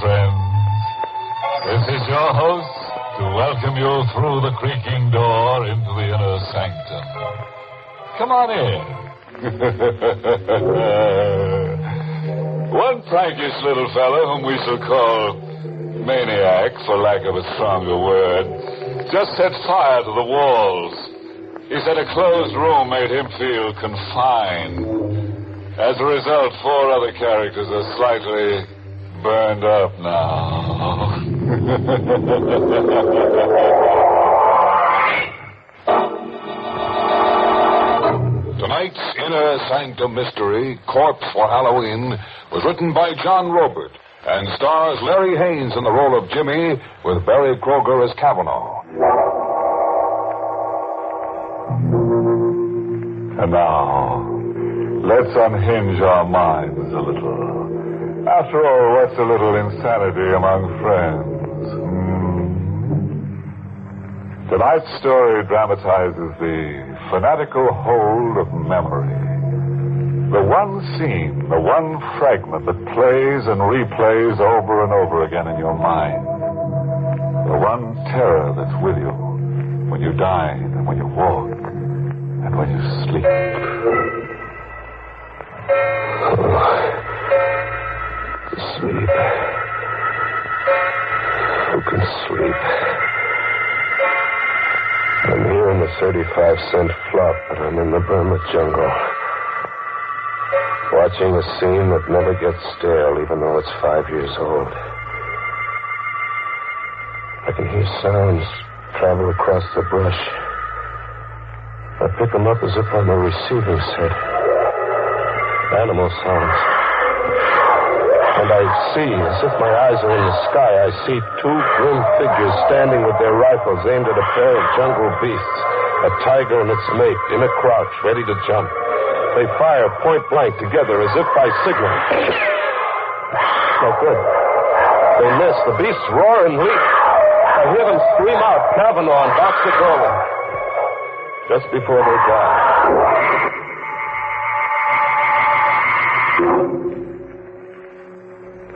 friends. This is your host to welcome you through the creaking door into the Inner Sanctum. Come on in. One prankish little fellow, whom we shall call Maniac, for lack of a stronger word, just set fire to the walls. He said a closed room made him feel confined. As a result, 4 other characters are slightly burned up now. Tonight's Inner Sanctum Mystery, Corpse for Halloween, was written by John Robert and stars Larry Haynes in the role of Jimmy with Barry Kroger as Kavanaugh. And now, let's unhinge our minds a little. After all, what's a little insanity among friends? Tonight's story dramatizes the fanatical hold of memory. The one scene, the one fragment that plays and replays over and over again in your mind. The one terror that's with you when you dine and when you walk and when you sleep. Sleep. Who can sleep? I'm here in the 35-cent flop, but I'm in the Burma jungle. Watching a scene that never gets stale, even though it's 5 years old. I can hear sounds travel across the brush. I pick them up as if I'm a receiving set. Animal sounds. And I see, as if my eyes are in the sky, I see 2 grim figures standing with their rifles aimed at a pair of jungle beasts. A tiger and its mate in a crouch, ready to jump. They fire point blank together as if by signal. No good. They miss. The beasts roar and leap. I hear them scream out, Kavanaugh and Dr. Golan. Just before they die.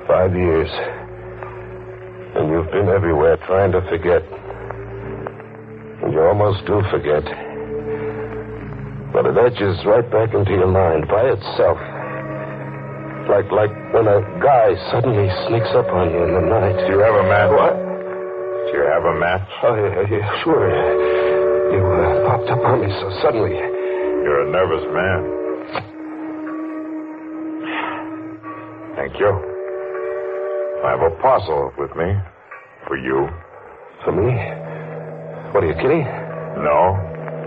5 years. And you've been everywhere trying to forget. And you almost do forget. But it edges right back into your mind by itself. Like when a guy suddenly sneaks up on you in the night. Do you have a match? What? Do you have a match? Oh, yeah, sure. You popped up on me so suddenly. You're a nervous man. Thank you. I have a parcel with me. For you. For me? What, are you kidding? No.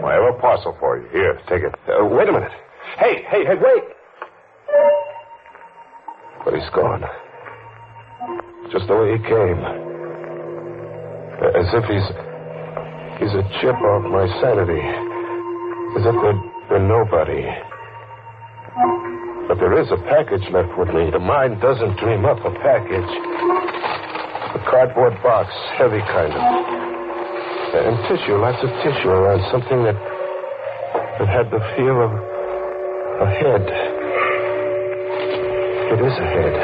I have a parcel for you. Here, take it. Wait a minute. Hey, wait! But he's gone. Just the way he came. As if he's a chip off my sanity. As if there'd been nobody. But there is a package left with me. The mind doesn't dream up a package. A cardboard box, heavy kind of. And tissue, lots of tissue around something that had the feel of a head. It is a head.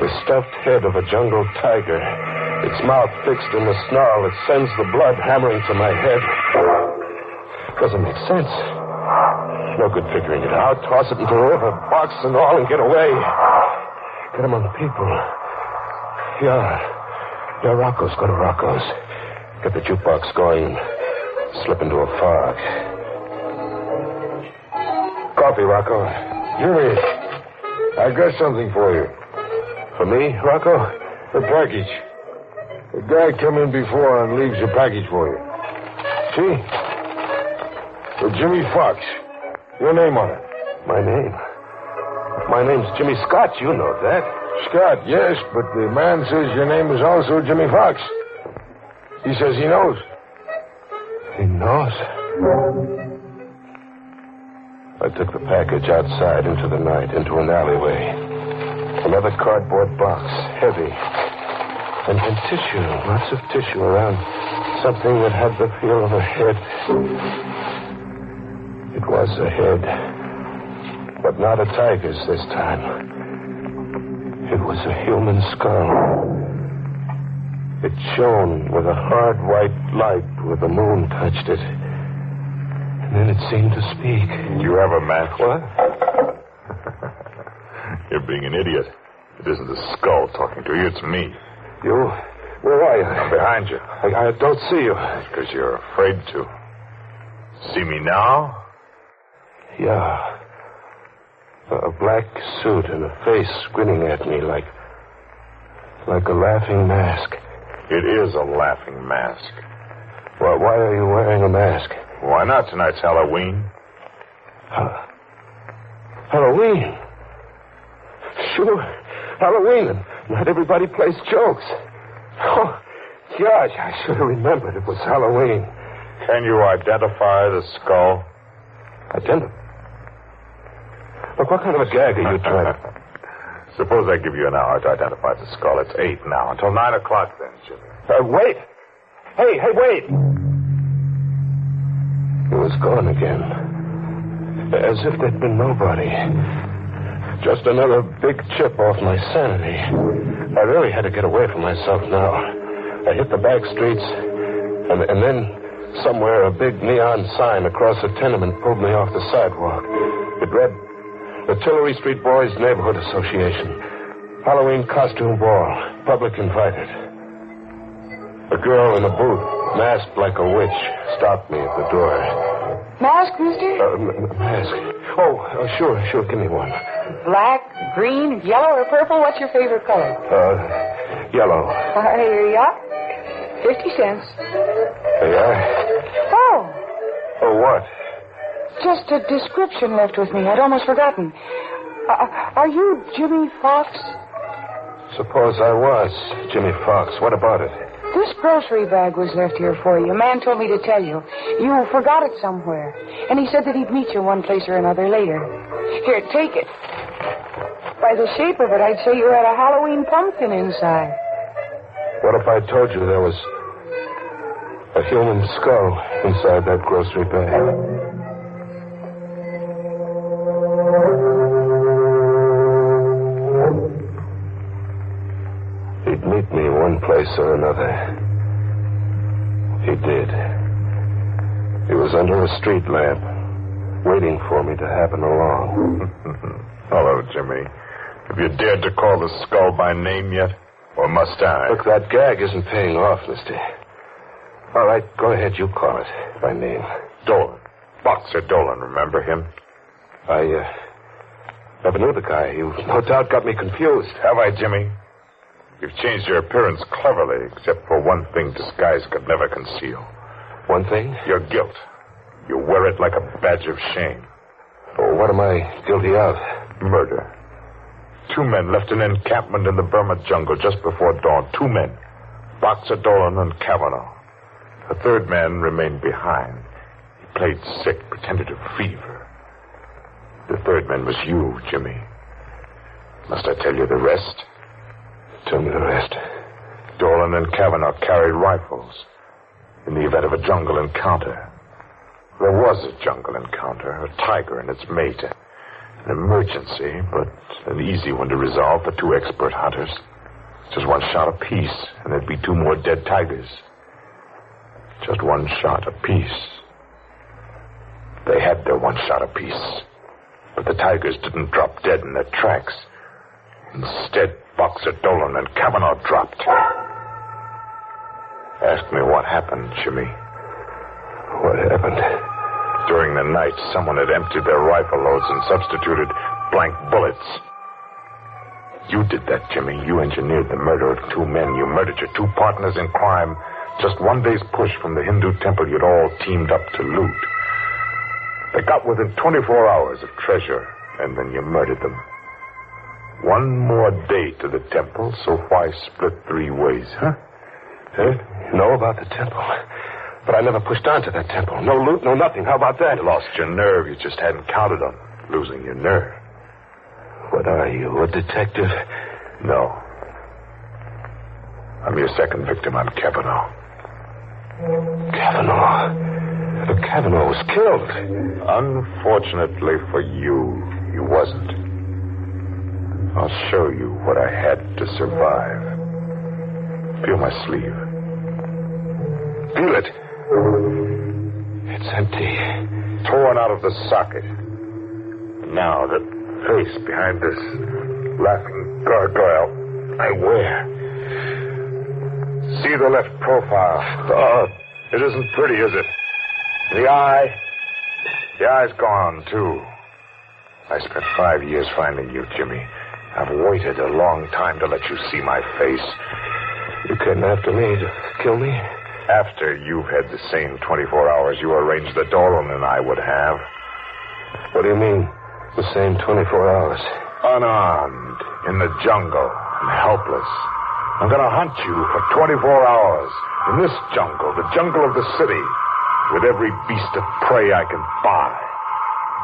The stuffed head of a jungle tiger. Its mouth fixed in a snarl that sends the blood hammering to my head. Doesn't make sense. No good figuring it out. Toss it into the river, box and all, and get away. Get among people. Yeah, Rocco's. Go to Rocco's. Get the jukebox going. Slip into a fog. Coffee, Rocco. Jimmy, I got something for you. For me, Rocco? A package. A guy come in before and leaves a package for you. See? For Jimmy Fox. Your name on it. My name? My name's Jimmy Scott. You know that. Scott, yes, but the man says your name is also Jimmy Fox. He says he knows. He knows? I took the package outside into the night, into an alleyway. Another cardboard box, heavy. And tissue, lots of tissue around something that had the feel of a head. It was a head, but not a tiger's this time. It was a human skull. It shone with a hard white light where the moon touched it. And then it seemed to speak. You have a match? What? You're being an idiot. It isn't the skull talking to you, it's me. You? Where are you? I'm behind you. I don't see you. Because you're afraid to. See me now? Yeah. A black suit and a face grinning at me like a laughing mask. It is a laughing mask. Well, why are you wearing a mask? Why not? Tonight's Halloween. Halloween? Sure. Halloween, and not everybody plays jokes. Oh, gosh, I should have remembered it was Halloween. Can you identify the skull? Look, what kind of a gag are you trying? Suppose I give you an hour to identify the skull. It's 8 now. Until 9 o'clock then, Jimmy. Wait. Hey, wait. It was gone again. As if there'd been nobody. Just another big chip off my sanity. I really had to get away from myself now. I hit the back streets, and then somewhere a big neon sign across a tenement pulled me off the sidewalk. It read, the Tillery Street Boys Neighborhood Association. Halloween costume ball. Public invited. A girl in a booth, masked like a witch, stopped me at the door. Mask, mister? Mask. Oh, sure. Give me one. Black, green, yellow, or purple? What's your favorite color? Yellow. Here you are. 50 cents. There you are. Oh, Oh, what? just a description left with me. I'd almost forgotten. Are you Jimmy Fox? Suppose I was Jimmy Fox. What about it? This grocery bag was left here for you. A man told me to tell you. You forgot it somewhere. And he said that he'd meet you one place or another later. Here, take it. By the shape of it, I'd say you had a Halloween pumpkin inside. What if I told you there was a human skull inside that grocery bag? He'd meet me one place or another. He did. He was under a street lamp, waiting for me to happen along. Hello, Jimmy. Have you dared to call the skull by name yet? Or must I? Look, that gag isn't paying off, mister. All right, go ahead. You call it by name. Dolan. Boxer Dolan, remember him? I never knew the guy. You no doubt got me confused. Have I, Jimmy? You've changed your appearance cleverly, except for one thing disguise could never conceal. One thing? Your guilt. You wear it like a badge of shame. Oh, what am I guilty of? Murder. 2 men left an encampment in the Burma jungle just before dawn. 2 men. Boxer Dolan and Kavanaugh. A 3rd man remained behind. He played sick, pretended to have fever. The 3rd man was you, Jimmy. Must I tell you the rest? Tell me the rest. Dolan and Kavanaugh carried rifles in the event of a jungle encounter. There was a jungle encounter, a tiger and its mate. An emergency, but an easy one to resolve for 2 expert hunters. Just 1 shot apiece, and there'd be 2 more dead tigers. Just 1 shot apiece. They had their 1 shot apiece, but the tigers didn't drop dead in their tracks. Instead, Boxer Dolan and Kavanaugh dropped. Ask me what happened, Jimmy. What happened? During the night, someone had emptied their rifle loads and substituted blank bullets. You did that, Jimmy. You engineered the murder of 2 men. You murdered your 2 partners in crime. Just 1 day's push from the Hindu temple you'd all teamed up to loot. They got within 24 hours of treasure, and then you murdered them. 1 more day to the temple, so why split 3 ways, huh? You know about the temple. But I never pushed on to that temple. No loot, no nothing. How about that? You lost your nerve. You just hadn't counted on losing your nerve. What are you, a detective? No. I'm your 2nd victim. I'm Kavanaugh. Kavanaugh? But Kavanaugh was killed. Unfortunately for you, he wasn't. I'll show you what I had to survive. Feel my sleeve. Feel it. It's empty. Torn out of the socket. Now the face behind this laughing gargoyle I wear. See the left profile. Oh, it isn't pretty, is it? The eye's gone, too. I spent 5 years finding you, Jimmy. I've waited a long time to let you see my face. You came after me to kill me? After you've had the same 24 hours you arranged that Dolan and I would have. What do you mean, the same 24 hours? Unarmed, in the jungle, and helpless. I'm going to hunt you for 24 hours. In this jungle, the jungle of the city, with every beast of prey I can buy.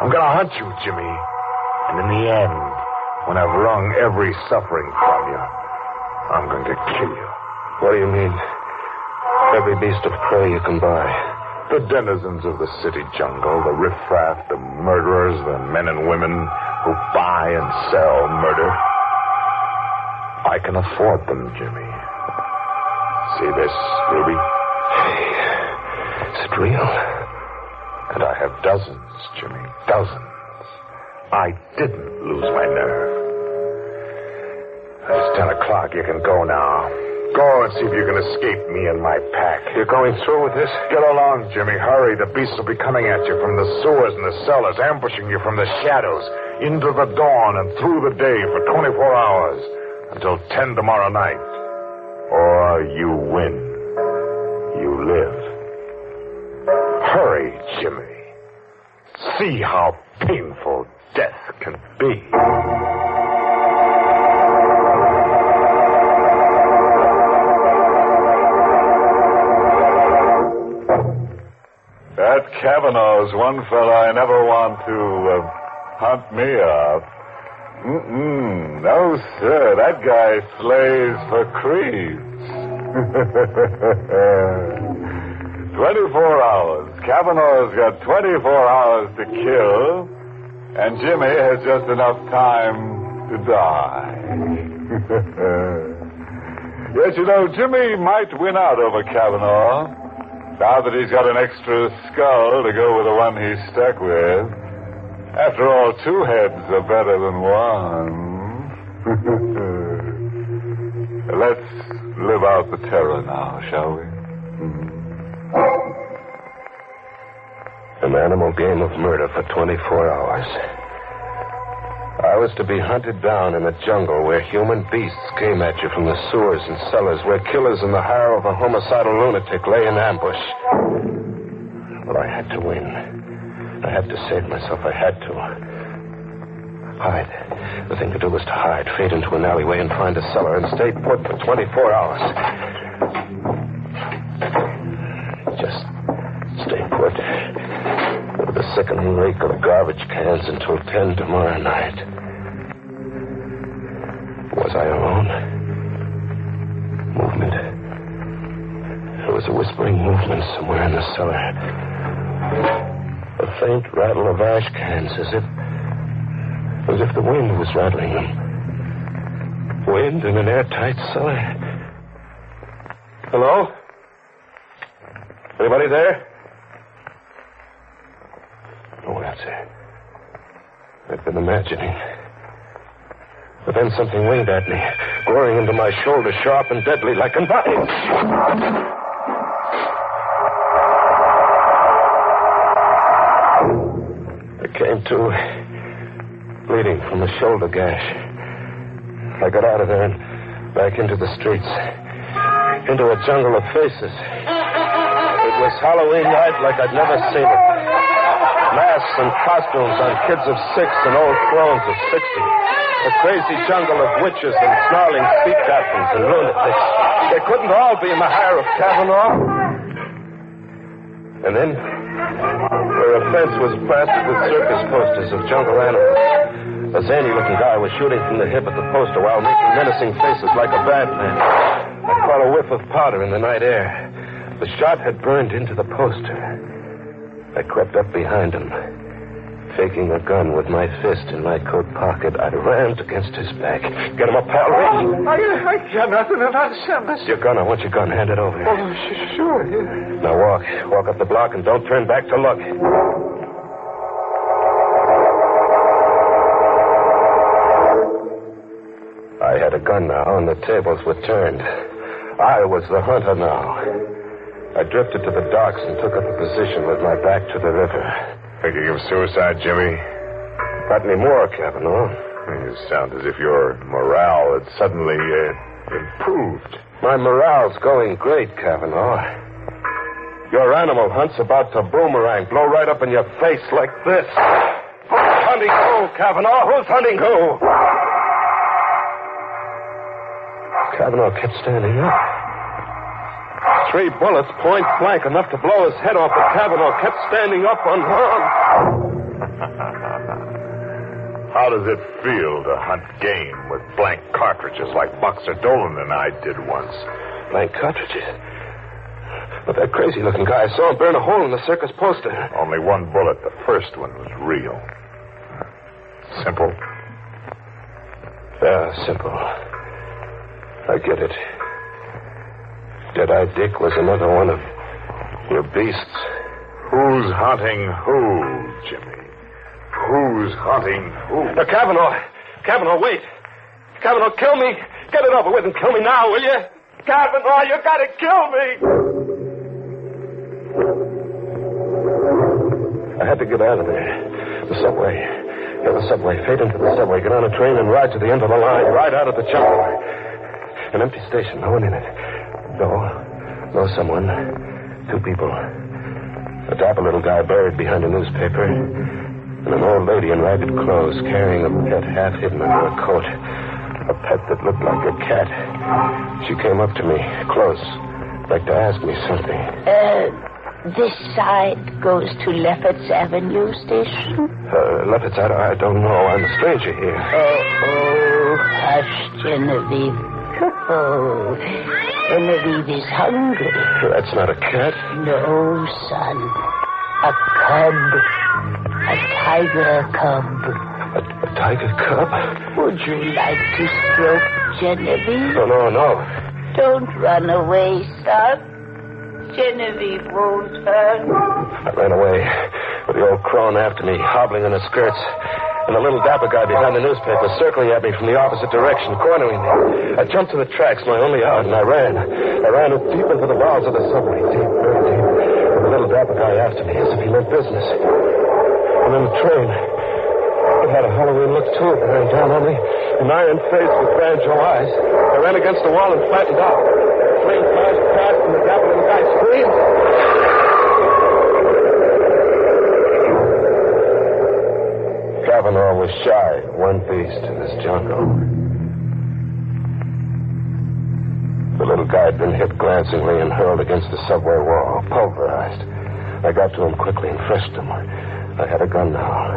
I'm going to hunt you, Jimmy. And in the end, when I've wrung every suffering from you, I'm going to kill you. What do you mean? Every beast of prey you can buy. The denizens of the city jungle, the riffraff, the murderers, the men and women who buy and sell murder. I can afford them, Jimmy. See this, Ruby? Hey, is it real? And I have dozens, Jimmy, dozens. I didn't lose my nerve. It's 10 o'clock. You can go now. Go and see if you can escape me and my pack. You're going through with this? Get along, Jimmy. Hurry. The beasts will be coming at you from the sewers and the cellars, ambushing you from the shadows, into the dawn and through the day for 24 hours, until 10 tomorrow night. Or you win. You live. Hurry, Jimmy. See how painful death can be. That Kavanaugh's one fella I never want to hunt me up. No, sir. That guy slays for creeps. 24 hours. Kavanaugh's got 24 hours to kill, and Jimmy has just enough time to die. Yes, you know, Jimmy might win out over Kavanaugh, now that he's got an extra skull to go with the one he's stuck with. After all, 2 heads are better than one. Let's live out the terror now, shall we? An animal game of murder for 24 hours. I was to be hunted down in a jungle where human beasts came at you from the sewers and cellars, where killers in the hire of a homicidal lunatic lay in ambush. But I had to win. I had to save myself. I had to. Hide. The thing to do was to hide, fade into an alleyway and find a cellar and stay put for 24 hours. Just stay put. With the sickening reek of the garbage cans until 10 tomorrow night. Was I alone? Movement. There was a whispering movement somewhere in the cellar. A faint rattle of ash cans, as if the wind was rattling them. Wind in an airtight cellar. Hello? Anybody there? No answer. I've been imagining. But then something winged at me, goring into my shoulder, sharp and deadly like a knife. I came to, bleeding from a shoulder gash. I got out of there and back into the streets, into a jungle of faces. It was Halloween night like I'd never seen it. Masks and costumes on kids of 6 and old crones of 60. A crazy jungle of witches and snarling sea captains and lunatics. They couldn't all be in the hire of Kavanaugh. And then, where a fence was plastered with circus posters of jungle animals, a zany-looking guy was shooting from the hip at the poster while making menacing faces like a bad man. I caught a whiff of powder in the night air. The shot had burned into the poster. I crept up behind him, Faking a gun with my fist in my coat pocket, I rammed against his back. Get him up, pal. I got nothing to understand this. Your gun. I want your gun. Hand it over. Oh, sure. Yeah. Now walk. Walk up the block and don't turn back to look. I had a gun now, and the tables were turned. I was the hunter now. I drifted to the docks and took up a position with my back to the river. Thinking of suicide, Jimmy? Got any more, Cavanaugh? You sound as if your morale had suddenly improved. My morale's going great, Cavanaugh. Your animal hunt's about to boomerang, blow right up in your face like this. Who's hunting who, Cavanaugh? Who's hunting who? Cavanaugh kept standing up. 3 bullets, point blank, enough to blow his head off, but Cavanaugh kept standing up unharmed. How does it feel to hunt game with blank cartridges like Boxer Dolan and I did once? Blank cartridges? But that crazy-looking guy, I saw him burn a hole in the circus poster. Only 1 bullet. The first one was real. Simple. Yeah, simple. I get it. Dead-Eye Dick was another one of your beasts. Who's hunting who, Jimmy? Who's hunting who? Cavanaugh, wait. Cavanaugh, kill me. Get it over with and kill me now, will you? Cavanaugh, you gotta kill me. I had to get out of there. The subway. Yeah, the subway. Fade into the subway. Get on a train and ride to the end of the line. Ride out of the jungle. An empty station. No one in it. No someone. 2 people. A dapper little guy buried behind a newspaper. And an old lady in ragged clothes carrying a pet half hidden under a coat. A pet that looked like a cat. She came up to me, close, like to ask me something. This side goes to Lefferts Avenue Station? Lefferts, I don't know. I'm a stranger here. Oh, hush, Genevieve. Oh, Genevieve is hungry. That's not a cat. No, son. A cub. A tiger cub. A tiger cub? Would you like to stroke Genevieve? No. Don't run away, son. Genevieve won't hurt. I ran away with the old crone after me, hobbling in her skirts. And the little dapper guy behind the newspaper circling at me from the opposite direction, cornering me. I jumped to the tracks, my only out, and I ran. I ran deep into the bowels of the subway, deep, very deep. With the little dapper guy after me, as if he meant business. And then the train. It had a Halloween look to it, ran down on me. An iron face with banjo eyes. I ran against the wall and flattened out. The train flashed past, and the dapper little guy screamed. Cavanaugh was shy, one beast in this jungle. The little guy had been hit glancingly and hurled against the subway wall, pulverized. I got to him quickly and freshed him. I had a gun now.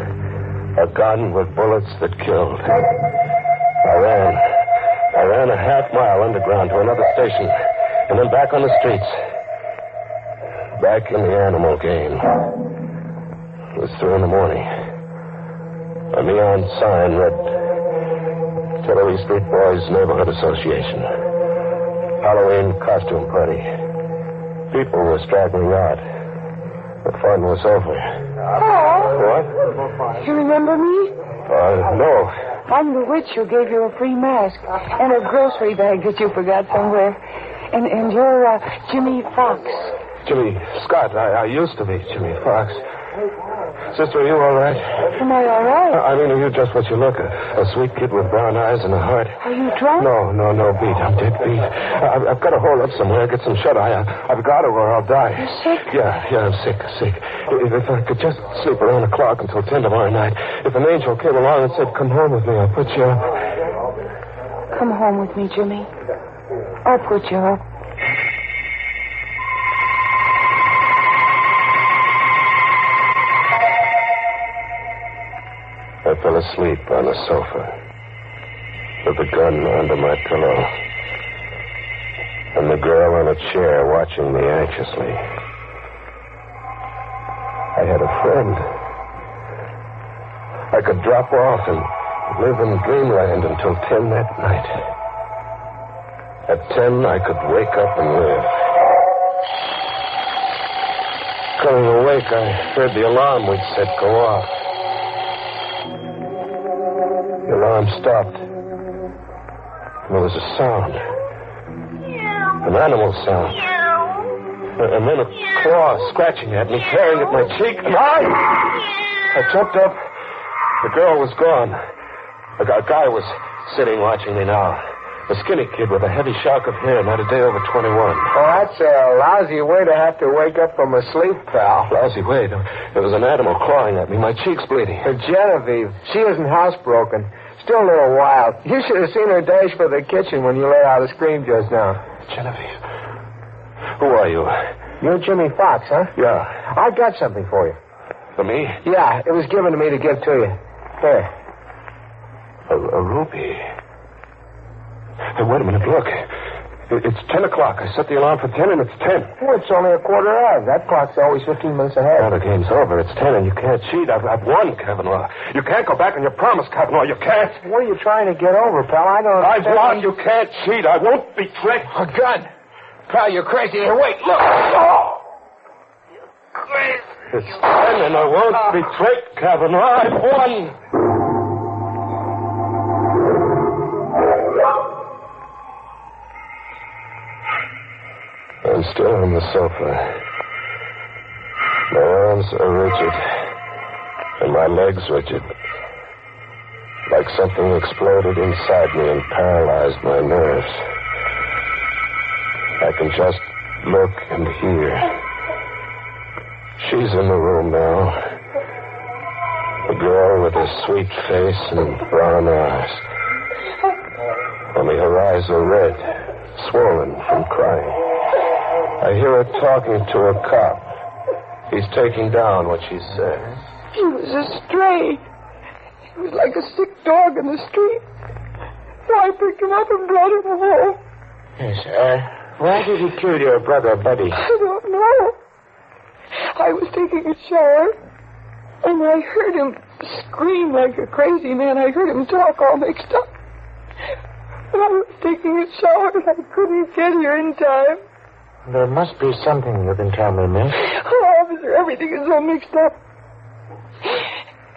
A gun with bullets that killed. I ran a half-mile underground to another station, and then back on the streets. Back in the animal game. It was 3 in the morning. A neon sign read, Tillery Street Boys Neighborhood Association. Halloween costume party. People were straggling out. The fun was over. What? You remember me? No. I'm the witch who gave you a free mask and a grocery bag that you forgot somewhere. And you're Jimmy Fox. Jimmy Scott. I used to be Jimmy Fox. Sister, are you all right? Am I all right? I mean, are you just what you look? A sweet kid with brown eyes and a heart. Are you drunk? No, beat. I'm dead beat. I've got to hole up somewhere, get some shut-eye. I've got to or I'll die. You're sick? Yeah, I'm sick. If I could just sleep around the clock until 10 tomorrow night. If an angel came along and said, come home with me, I'll put you up. Come home with me, Jimmy. I'll put you up. I fell asleep on the sofa with the gun under my pillow and the girl on a chair watching me anxiously. I had a friend. I could drop off and live in dreamland until 10 that night. At 10, I could wake up and live. Coming awake, I heard the alarm we'd set go off. The alarm stopped. And there was a sound. An animal sound. And then a claw scratching at me, tearing at my cheek, and I jumped up. The girl was gone. A guy was sitting watching me now. A skinny kid with a heavy shock of hair, not a day over 21. Oh, that's a lousy way to have to wake up from a sleep, pal. Lousy way. There was an animal clawing at me. My cheek's bleeding. Genevieve, she isn't housebroken. Still a little wild. You should have seen her dash for the kitchen when you let out a scream just now. Genevieve. Who are you? You're Jimmy Fox, huh? Yeah. I got something for you. For me? Yeah, it was given to me to give to you. Here. A ruby. Hey, wait a minute, look. It's 10 o'clock. I set the alarm for 10, and it's 10. Well, it's only a quarter of. That clock's always 15 minutes ahead. Now the game's over. It's 10, and you can't cheat. I've won, Kavanaugh. You can't go back on your promise, Kavanaugh. You can't. What are you trying to get over, pal? I don't I've won. You can't cheat. I won't be tricked. A gun. Pal, you're crazy. Here, wait, look. Oh! You're crazy. It's 10, and I won't be tricked, Kavanaugh. I've won. I'm still on the sofa. My arms are rigid, and my legs rigid. Like something exploded inside me and paralyzed my nerves. I can just look and hear. She's in the room now. A girl with a sweet face and brown eyes. Only her eyes are red, swollen from crying. I hear her talking to a cop. He's taking down what she said. He was a stray. He was like a sick dog in the street. So I picked him up and brought him home. Yes, why did he kill your brother, Buddy? I don't know. I was taking a shower, and I heard him scream like a crazy man. I heard him talk all mixed up. And I was taking a shower, and I couldn't get here in time. There must be something you can tell me, miss. Oh, officer, everything is so mixed up.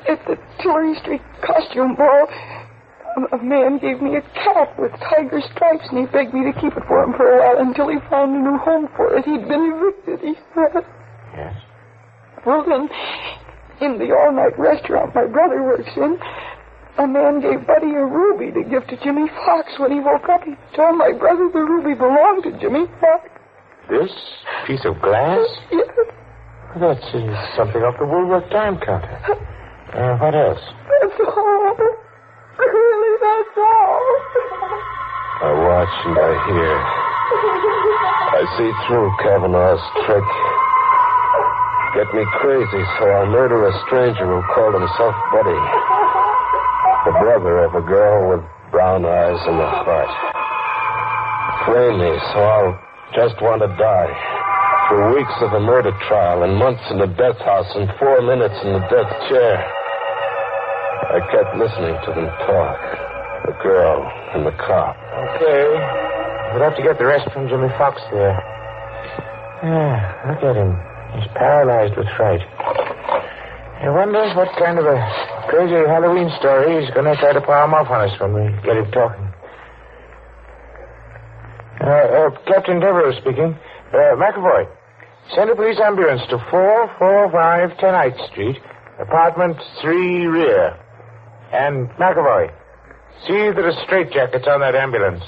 At the Tillery Street costume ball, a man gave me a cap with tiger stripes, and he begged me to keep it for him for a while until he found a new home for it. He'd been evicted, he said. Yes? Well, then, in the all-night restaurant my brother works in, a man gave Buddy a ruby to give to Jimmy Fox. When he woke up, he told my brother the ruby belonged to Jimmy Fox. This piece of glass? Yes. That's something off the Woolworth time counter. What else? That's all. Really, that's all. I watch and I hear. I see through Kavanaugh's trick. Get me crazy, so I'll murder a stranger who called himself Buddy. The brother of a girl with brown eyes and a heart. Flame me, so I'll just want to die. Through weeks of a murder trial and months in the death house and 4 minutes in the death chair. I kept listening to them talk. The girl and the cop. Okay. We'll have to get the rest from Jimmy Fox there. Look at him. He's paralyzed with fright. I wonder what kind of a crazy Halloween story he's going to try to palm off on us when we get him talking. Captain Devereux speaking. McAvoy, send a police ambulance to 445 10th Street, apartment 3 rear. And McAvoy, see that a straitjacket's on that ambulance.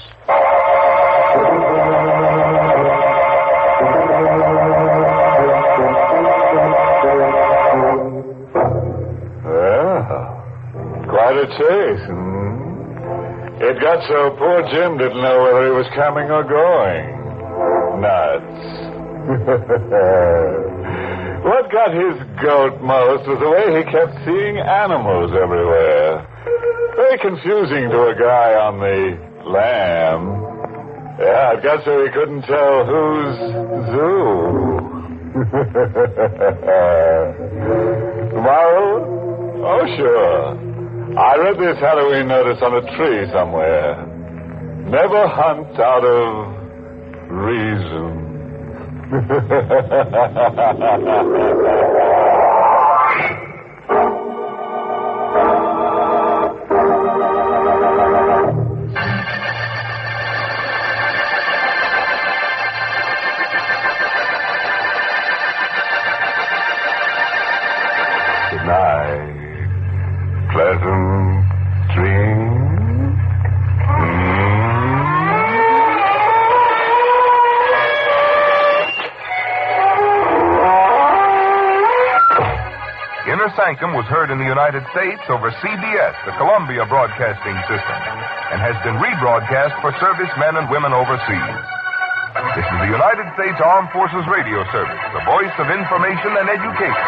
Well, quite a chase. It got so poor Jim didn't know whether he was coming or going. Nuts. What got his goat most was the way he kept seeing animals everywhere. Very confusing to a guy on the lam. Yeah, it got so he couldn't tell whose zoo. Moral? Oh, sure. I read this Halloween notice on a tree somewhere. Never hunt out of reason. Good night. Pleasant dreams. Inner Sanctum was heard in the United States over CBS, the Columbia Broadcasting System, and has been rebroadcast for servicemen and women overseas. This is the United States Armed Forces Radio Service, the voice of information and education.